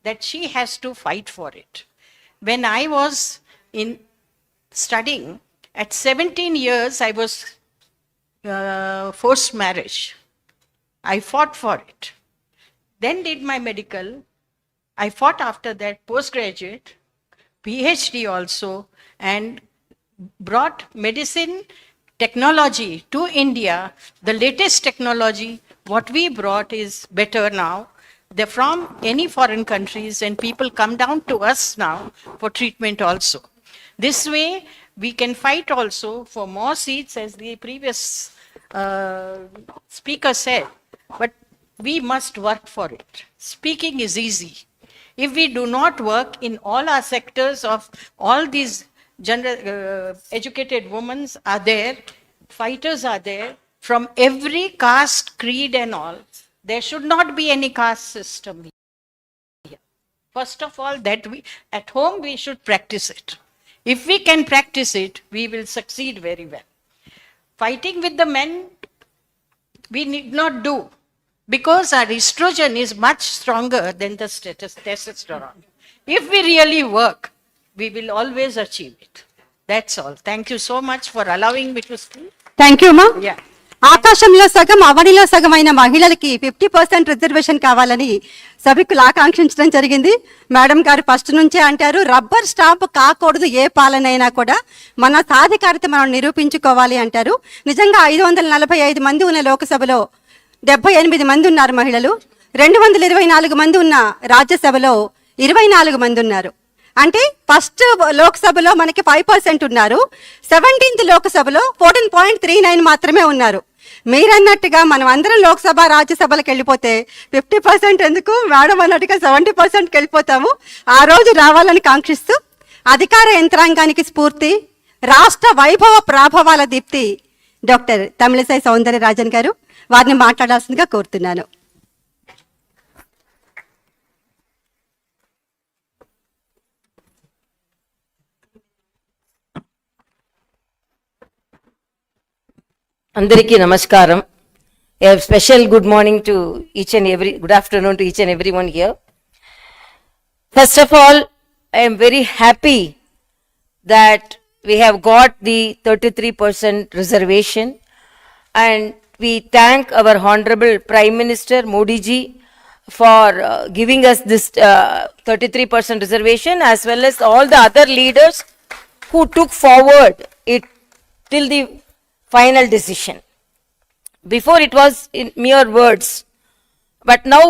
that she has to fight for it. When I was in studying, at 17 years, I was forced marriage. I fought for it. Then did my medical. I fought after that postgraduate, PhD also, and brought medicine technology to India. The latest technology, what we brought is better now. They're from any foreign countries, and people come down to us now for treatment also. This way, we can fight also for more seats, as the previous speaker said, but we must work for it. Speaking is easy. If we do not work in all our sectors of all these educated women are there, fighters are there, from every caste, creed and all, there should not be any caste system here. First of all, that we, at home we should practice it. If we can practice it, we will succeed very well. Fighting with the men, we need not do, because our estrogen is much stronger than the testosterone. If we really work, we will always achieve it. That's all. Thank you so much for allowing me to speak. Thank you, ma. Yeah. ఆకాశంలో సగం అవనిలో సగమైన మహిళలకి 50% reservation కావాలని సభికులు ఆకాంక్షించడం జరిగింది. Madam గారు first నుంచే అంటారు, rubber stamp కాకూడదు ఏ పాలనైనా కూడా, మన సాధికారత మనం నిరూపించుకోవాలి అంటారు. నిజంగా 545 మంది ఉన్న లోకసభలో 78 మంది ఉన్నారు మహిళలు, 224 మంది ఉన్న రాజ్యసభలో 24 మంది ఉన్నారు. అంటే ఫస్ట్ లోక్సభలో మనకి 5% ఉన్నారు, 17th లోక్సభలో 14.39 మాత్రమే ఉన్నారు. మీరన్నట్టుగా మనం అందరం లోక్సభ రాజ్యసభలకు వెళ్ళిపోతే 50% ఎందుకు, మేడం అన్నట్టుగా 70%కి వెళ్ళిపోతాము. ఆ రోజు రావాలని కాంక్షిస్తూ అధికార యంత్రాంగానికి స్ఫూర్తి, రాష్ట్ర వైభవ ప్రాభవాల దీప్తి డాక్టర్ తమిళిసై సౌందరరాజన్ గారు, వారిని మాట్లాడాల్సిందిగా కోరుతున్నాను. Andariki namaskaram. A special good morning to each and every, good afternoon to each and everyone here. First of all, I am very happy that we have got the 33% reservation, and we thank our Honorable Prime Minister Modi ji for giving us this 33% reservation, as well as all the other leaders who took forward it till the final decision. Before it was in mere words, but now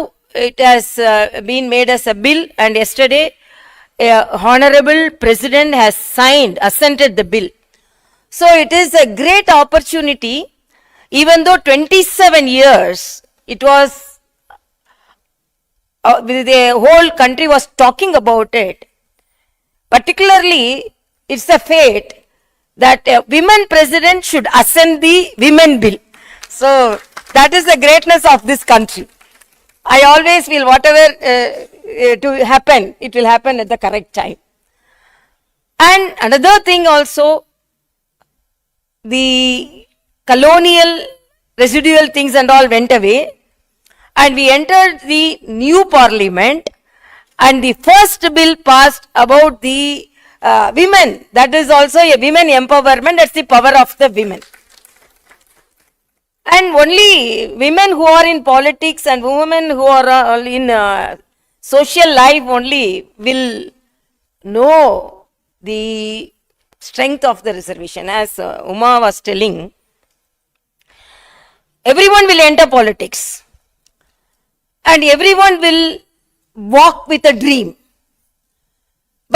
it has been made as a bill, and yesterday Honorable President has assented the bill. So it is a great opportunity, even though 27 years it was, the whole country was talking about it. Particularly, it's a fate that a women president should assent the women bill. So that is the greatness of this country. I always feel whatever to happen, it will happen at the correct time. And another thing also, the colonial residual things and all went away, and we entered the new parliament, and the first bill passed about the women. That is also a women empowerment. That's the power of the women. And only women who are in politics and women who are in social life only will know the strength of the reservation. As Uma was telling, everyone will enter politics and everyone will walk with a dream.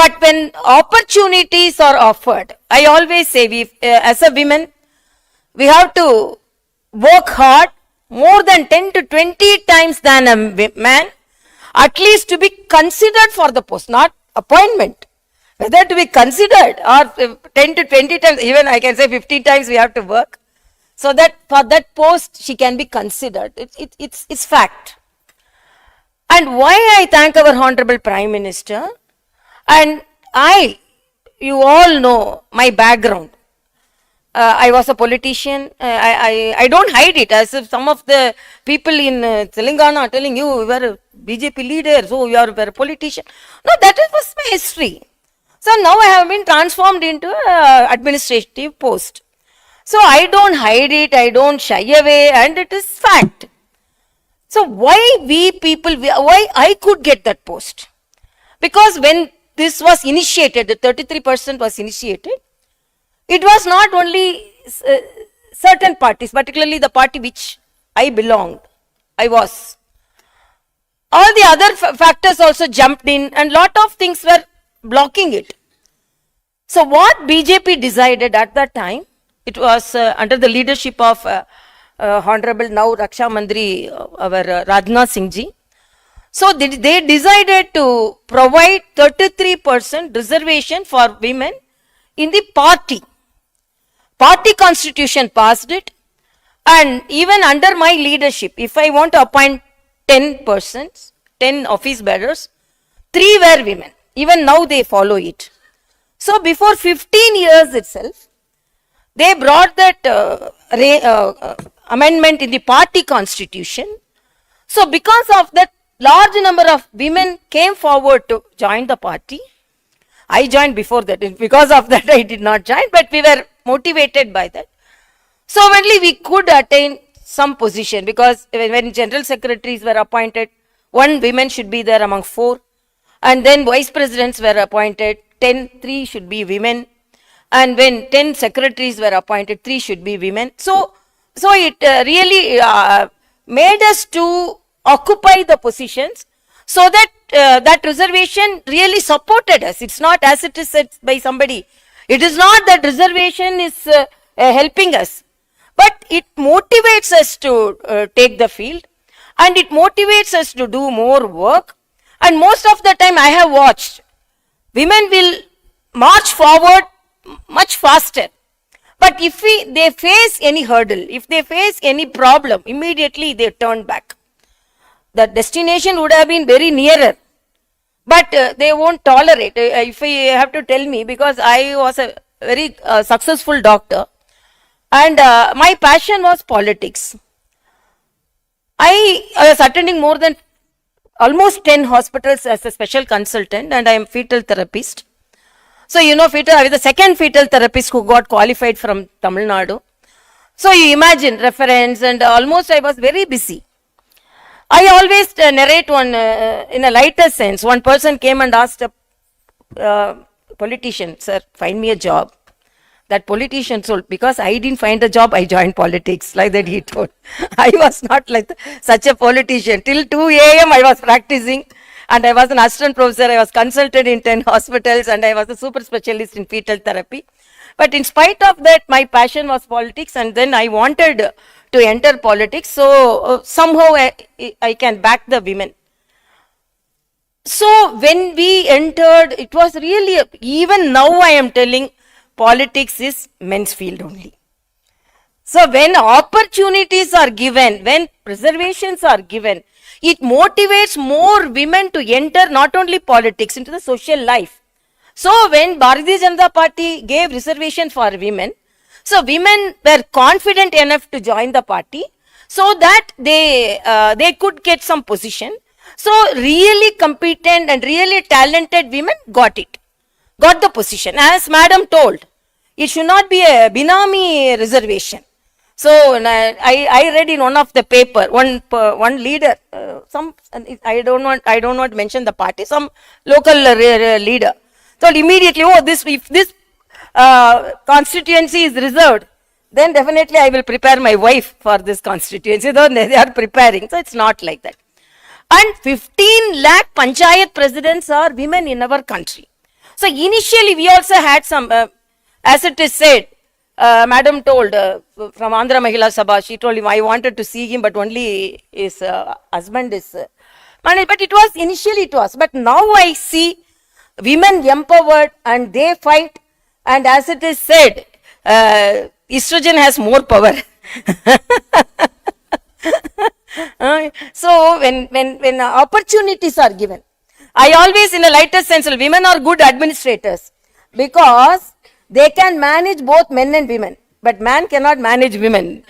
But when opportunities are offered, I always say, as a woman, we have to work hard more than 10 to 20 times than a man, at least to be considered for the post, not appointment. Whether to be considered or 10 to 20 times, even I can say 50 times we have to work, so that for that post she can be considered. It's fact. And why I thank our Honorable Prime Minister, and you all know my background. I was a politician. I don't hide it, as if some of the people in Telangana are telling you were a BJP leader, so you are a politician. No, that was my history. So now I have been transformed into an administrative post. So I don't hide it, I don't shy away, and it is fact. So why why I could get that post? Because when this was initiated, the 33% was initiated, it was not only certain parties, particularly the party which I belonged, I was. All the other factors also jumped in, and lot of things were blocking it. So what BJP decided at that time, it was under the leadership of Honorable now Raksha Mandri, our Rajnath Singh ji. So they decided to provide 33% reservation for women in the party. Party constitution passed it, and even under my leadership, if I want to appoint 10 persons, 10 office bearers, 3 were women. Even now they follow it. So before 15 years itself, they brought that amendment in the party constitution. So because of that, large number of women came forward to join the party. I joined before that. Because of that, I did not join, but we were motivated by that. So only we could attain some position, because when general secretaries were appointed, 1 woman should be there among 4, and then vice presidents were appointed, 3 should be women, and when 10 secretaries were appointed, 3 should be women. So it really made us to occupy the positions, so that that reservation really supported us. It's not as it is said by somebody. It is not that reservation is helping us, but it motivates us to take the field, and it motivates us to do more work. And most of the time I have watched, women will march forward much faster. But if they face any hurdle, if they face any problem, immediately they turn back. The destination would have been very nearer, but they won't tolerate. If you have to tell me, because I was a very successful doctor, and my passion was politics. I was attending more than almost 10 hospitals as a special consultant, and I am fetal therapist. So I was the second fetal therapist who got qualified from Tamil Nadu. So you imagine reference, and almost I was very busy. I always narrate one in a lighter sense. One person came and asked a politician, "Sir, find me a job." That politician told, "Because I didn't find a job, I joined politics." Like that he told. I was not like such a politician. Till 2 a.m. I was practicing, and I was an assistant professor. I was consulted in 10 hospitals, and I was a super specialist in fetal therapy. But in spite of that, my passion was politics, and then I wanted to enter politics. So somehow I can back the women. So when we entered, it was really, even now I am telling, politics is men's field only. So when opportunities are given, when reservations are given, it motivates more women to enter not only politics, into the social life. So when Bharatiya Janata Party gave reservation for women, so women were confident enough to join the party, so that they could get some position. So really competent and really talented women got the position. As madam told, it should not be a Binami reservation. So I read in one of the paper, one leader, I don't want to mention the party, some local leader told immediately, if this constituency is reserved, then definitely I will prepare my wife for this constituency. Though they are preparing, so it's not like that. And 15 lakh panchayat presidents are women in our country. So initially we also had some, as it is said, madam told from Andhra Mahila Sabha, she told him, I wanted to see him, but only his husband is managed. But it was initially it was. But now I see women empowered and they fight. And as it is said, estrogen has more power. So when opportunities are given, I always, in a lighter sense, women are good administrators because they can manage both men and women. but man cannot manage women.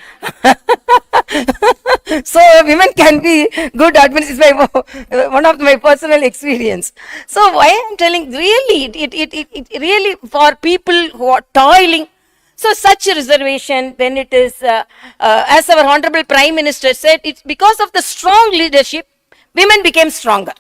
So women can be good administrators. One of my personal experience. So why I'm telling, really, it really for people who are toiling. So such a reservation, when it is, as our Honorable Prime Minister said, it's because of the strong leadership, women became stronger.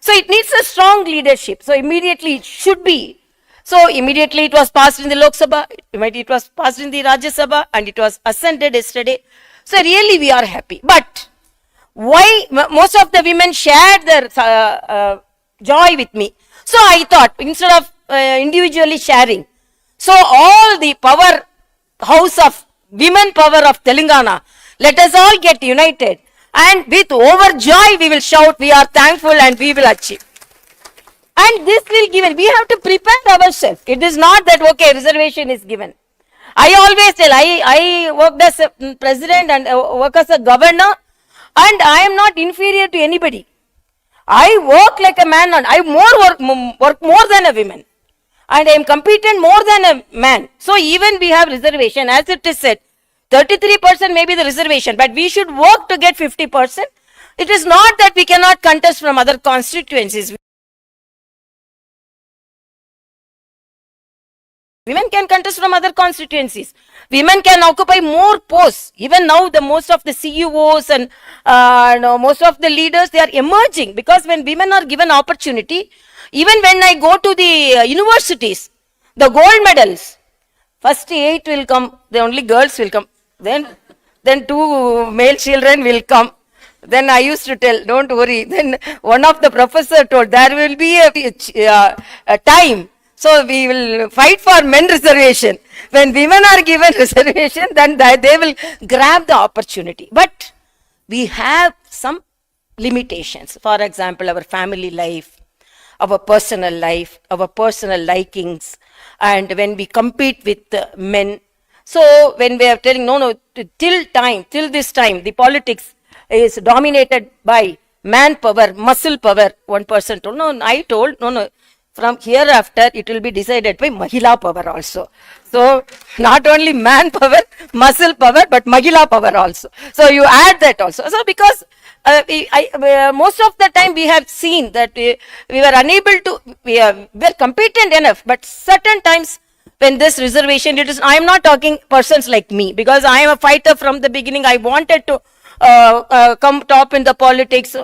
So it needs a strong leadership. So immediately it should be. So immediately it was passed in the Lok Sabha, it was passed in the Rajya Sabha, and it was ascended yesterday. So really we are happy. But why most of the women shared their joy with me. So I thought, instead of individually sharing, so all the power house of women power of Telangana, let us all get united, and with overjoy we will shout, we are thankful and we will achieve. And this will given. We have to prepare ourselves. It is not that, okay, reservation is given. I always tell, I worked as a president and work as a governor, and I am not inferior to anybody. I work like a man, and I work more than a woman. And I am competent more than a man. So even we have reservation, as it is said, 33% may be the reservation, but we should work to get 50%. It is not that we cannot contest from other constituencies. Women can contest from other constituencies. Women can occupy more posts. Even now, the most of the CEOs and most of the leaders, they are emerging, because when women are given opportunity, even when I go to the universities, the gold medals, first 8 will come, the only girls will come. Then 2 male children will come. Then I used to tell, don't worry. Then one of the professor told, there will be a time. So we will fight for men reservation. When women are given reservation, then they will grab the opportunity. But we have some limitations. For example, our family life, our personal life, our personal likings, and when we compete with men. So when we are telling, no, till this time, the politics is dominated by manpower, muscle power. One person told, no, I told, no, from hereafter it will be decided by Mahila power also. So not only manpower, muscle power, but Mahila power also. So you add that also. So because most of the time we have seen that we were unable to, we were competent enough, but certain times when this reservation, it is, I am not talking persons like me, because I am a fighter from the beginning. I wanted to come top in the politics.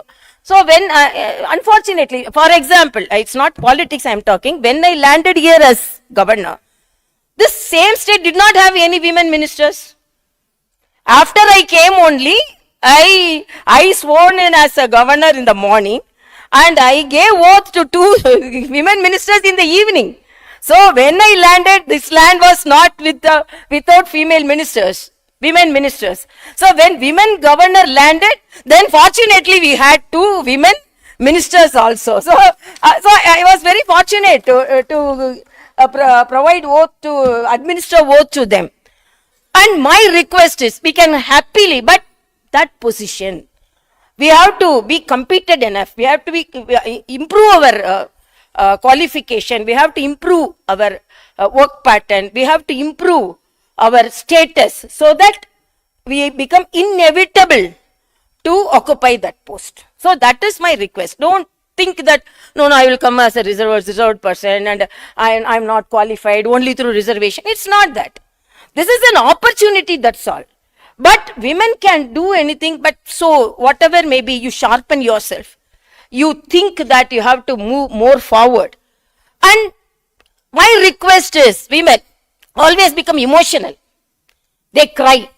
So when, unfortunately, for example, it's not politics I am talking, when I landed here as governor, this same state did not have any women ministers. After I came only, I sworn in as a governor in the morning, and I gave oath to 2 women ministers in the evening. So when I landed, this land was not without female ministers, women ministers. So when women governor landed, then fortunately we had 2 women ministers also. So I was very fortunate to provide oath, to administer oath to them. And my request is, we can happily, but that position, we have to be competent enough. We have to improve our qualification. We have to improve our work pattern. We have to improve our status, so that we become inevitable to occupy that post. So that is my request. Don't think that, no, I will come as a reserved person and I'm not qualified only through reservation. It's not that. This is an opportunity, that's all. But women can do anything, but so whatever may be, you sharpen yourself. You think that you have to move more forward. And my request is, women always become emotional. They cry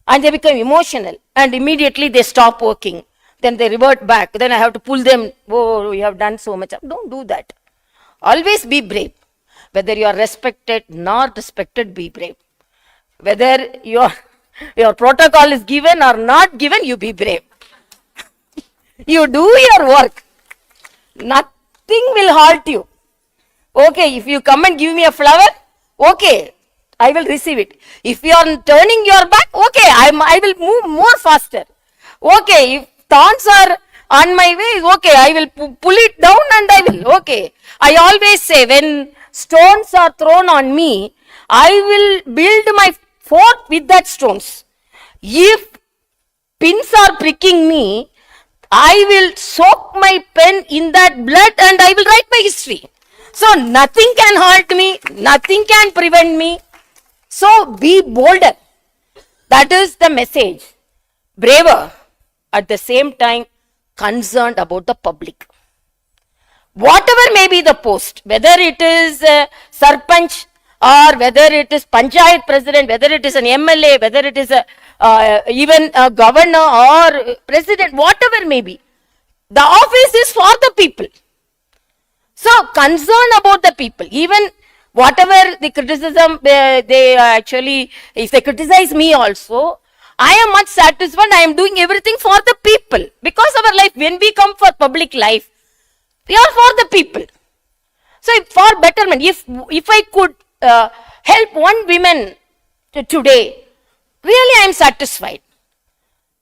and they become emotional, and immediately they stop working. Then they revert back. Then I have to pull them. Oh, you have done so much. Don't do that. Always be brave. Whether you are respected, not respected, be brave. Whether your protocol is given or not given, you be brave. You do your work. Nothing will halt you. Okay, if you come and give me a flower, okay, I will receive it. If you are turning your back, okay, I will move more faster. Okay, if thorns are on my way, okay, I will pull it down and I will, okay. I always say, when stones are thrown on me, I will build my fort with that stones. If pins are pricking me, I will soak my pen in that blood and I will write my history. So nothing can hurt me, nothing can prevent me. So be bolder. That is the message. Braver, at the same time concerned about the public. Whatever may be the post, whether it is Sarpanch or whether it is Panchayat President, whether it is an MLA, whether it is even a governor or president, whatever may be, the office is for the people. So concern about the people, even whatever the criticism they actually, if they criticize me also, I am much satisfied. I am doing everything for the people, because our life, when we come for public life, we are for the people. So for betterment, if I could help one woman today, really I am satisfied.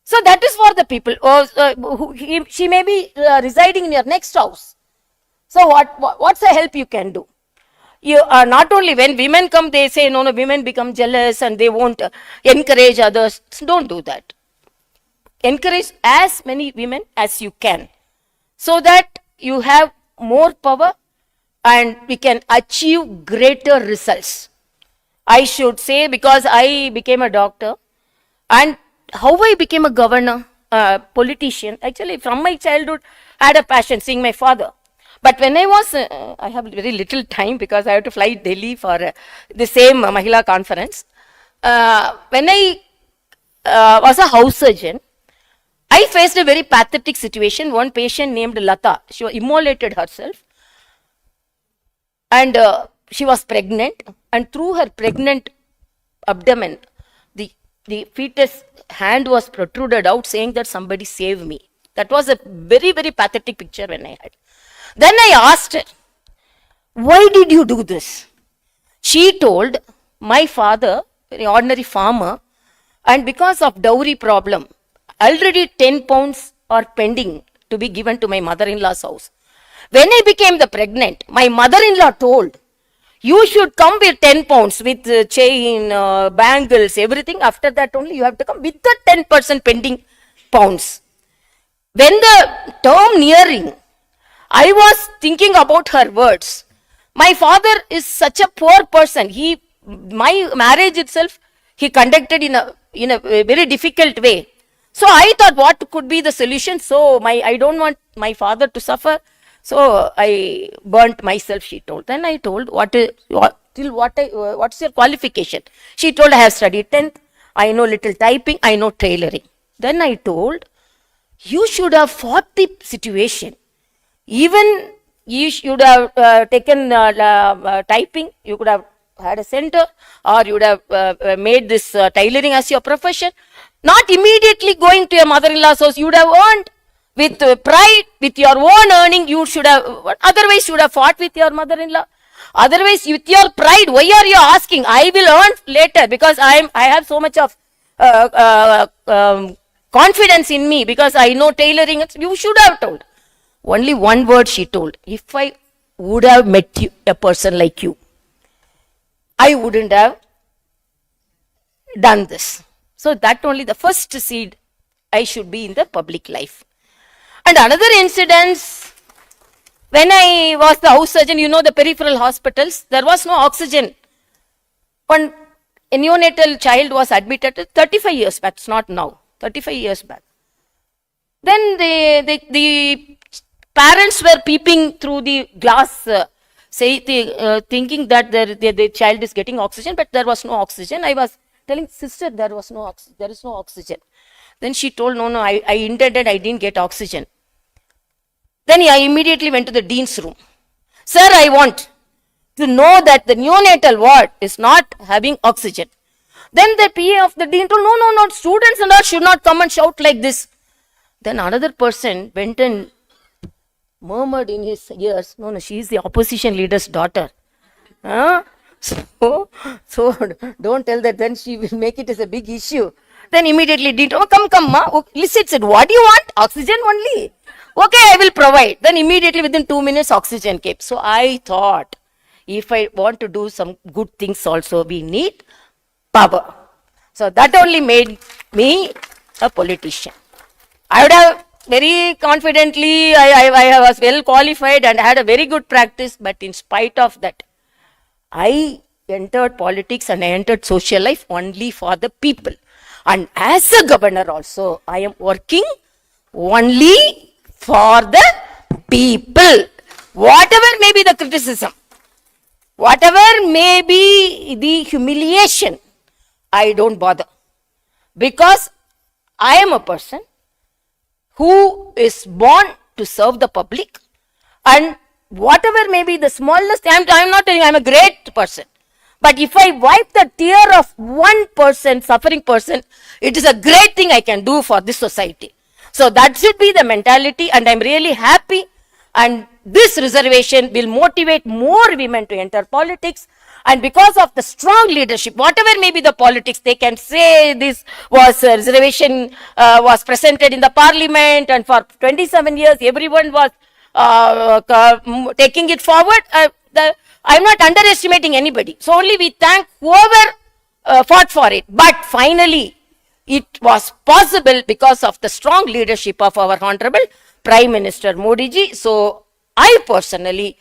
So that is for the people. She may be residing in your next house. So what's the help you can do? You are not only when women come, they say no, women become jealous and they won't encourage others. Don't do that. Encourage as many women as you can, so that you have more power and we can achieve greater results. I should say, because I became a doctor, and how I became a governor, politician, actually from my childhood I had a passion seeing my father. But when I was, I have very little time because I have to fly Delhi for the same Mahila conference. When I was a house surgeon, I faced a very pathetic situation. One patient named Lata, she immolated herself and she was pregnant, and through her pregnant abdomen, the fetus hand was protruded out, saying that somebody save me. That was a very, very pathetic picture when I had. Then I asked her, why did you do this? She told, my father, very ordinary farmer, and because of dowry problem, already 10 pounds are pending to be given to my mother-in-law's house. When I became the pregnant, my mother-in-law told, you should come with 10 pounds with chain, bangles, everything. After that only you have to come with the 10% pending pounds. When the term nearing, I was thinking about her words. My father is such a poor person. My marriage itself, he conducted in a very difficult way. So I thought, what could be the solution? So I don't want my father to suffer. So I burnt myself, she told. Then I told, what's your qualification? She told, I have studied 10th. I know little typing. I know tailoring. Then I told, you should have fought the situation. Even you should have taken typing, you could have had a center, or you would have made this tailoring as your profession. Not immediately going to your mother-in-law's house, you would have earned with pride, with your own earning, you should have, otherwise you would have fought with your mother-in-law. Otherwise, with your pride, why are you asking? I will earn later, because I have so much of confidence in me, because I know tailoring. You should have told. Only one word she told, if I would have met a person like you, I wouldn't have done this. So that only the first seed, I should be in the public life. And another incident, when I was the house surgeon, the peripheral hospitals, there was no oxygen. When a neonatal child was admitted 35 years back, it's not now, 35 years back. Then the parents were peeping through the glass, thinking that the child is getting oxygen, but there was no oxygen. I was telling, sister, there is no oxygen. Then she told, no, I intended, I didn't get oxygen. Then I immediately went to the dean's room. Sir, I want to know that the neonatal ward is not having oxygen. Then the PA of the dean told, no, students and all should not come and shout like this. Then another person went and murmured in his ears, no, she is the opposition leader's daughter. So don't tell that, then she will make it as a big issue. Then immediately dean told, come, ma. Listen, said, what do you want? Oxygen only. Okay, I will provide. Then immediately within 2 minutes, oxygen came. So I thought, if I want to do some good things also, we need power. So that only made me a politician. I would have very confidently, I was well qualified and had a very good practice, but in spite of that, I entered politics and I entered social life only for the people. And as a governor also, I am working only for the people. Whatever may be the criticism, whatever may be the humiliation, I don't bother. Because I am a person who is born to serve the public, and whatever may be the smallest, I'm not telling I'm a great person. But if I wipe the tear of one person, suffering person, it is a great thing I can do for this society. So that should be the mentality, and I'm really happy. And this reservation will motivate more women to enter politics. And because of the strong leadership, whatever may be the politics, they can say this was reservation was presented in the parliament, and for 27 years everyone was taking it forward. I'm not underestimating anybody. So only we thank whoever fought for it. But finally, it was possible because of the strong leadership of our Honorable Prime Minister Modi ji. So I personally,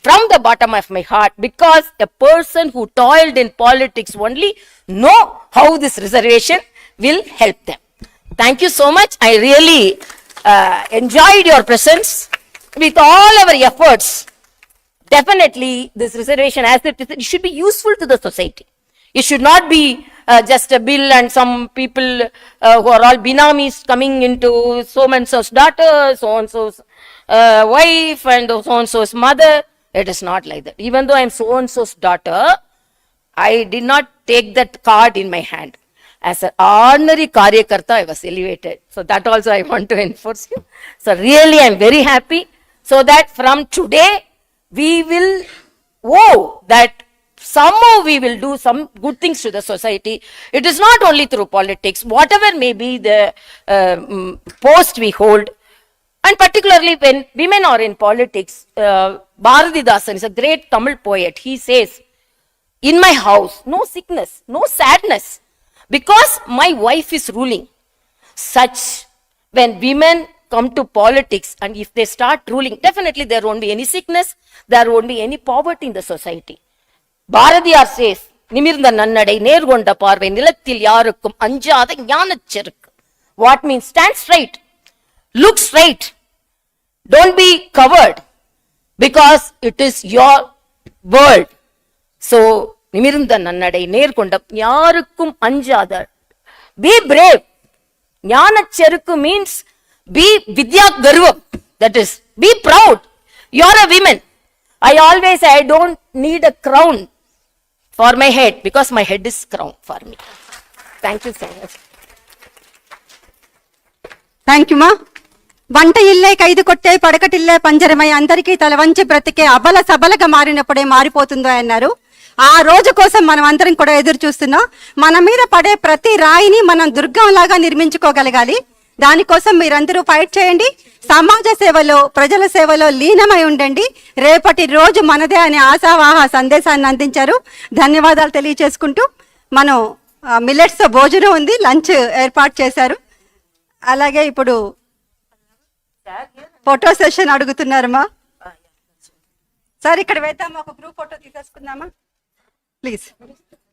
from the bottom of my heart, because a person who toiled in politics only know how this reservation will help them. Thank you so much. I really enjoyed your presence. With all our efforts, definitely this reservation, as it should be useful to the society. It should not be just a bill and some people who are all binamis coming into so-and-so's daughter, so-and-so's wife, and so-and-so's mother. It is not like that. Even though I am so-and-so's daughter, I did not take that card in my hand. As an ordinary Karyakarta, I was elevated. So that also I want to enforce you. So really I am very happy. So that from today, we will, that somehow we will do some good things to the society. It is not only through politics, whatever may be the post we hold. And particularly when women are in politics, Bharatidasan is a great Tamil poet. He says, in my house, no sickness, no sadness, because my wife is ruling. Such, when women come to politics and if they start ruling, definitely there won't be any sickness, there won't be any poverty in the society. Bharatiyar says, Nimirnda nannadai nergonda parvai nilathil yarukkum anjada ஞானச்செருக்கு. What means? Stand straight, look straight, don't be covered, because it is your world. So, Nimirnda nannadai nergonda yarukkum anjada. Be brave. ஞானச்செருக்கு means be vidya garvam, that is, be proud. You are a woman. I always say I don't need a crown for my head, because my head is crown for me. Thank you so much. Thank you మా. వంట ఇల్లే ఖైదు కొట్టే పడకటిల్లే పంజరమై అందరికీ తల వంచి బ్రతికే అబల సబలగా మారినప్పుడే మారిపోతుందో అన్నారు. ఆ రోజు కోసం మనం అందరం కూడా ఎదురు చూస్తున్నాం. మన మీద పడే ప్రతి రాయిని మనం దుర్గంలాగా నిర్మించుకోగలగాలి. దానికోసం మీరందరూ ఫైట్ చేయండి. సమాజ సేవలో, ప్రజల సేవలో లీనమై ఉండండి. రేపటి రోజు మనదే అనే ఆశావాహ సందేశాన్ని అందించారు. ధన్యవాదాలు తెలియచేసుకుంటూ, మనం మిల్లెట్స్ భోజనం ఉంది, లంచ్ ఏర్పాటు చేశారు. అలాగే ఇప్పుడు ఫోటో సెషన్ అడుగుతున్నారమ్మా. సార్ ఇక్కడ వేద్దామా, ఒక గ్రూప్ ఫోటో తీసేసుకుందామా ప్లీజ్.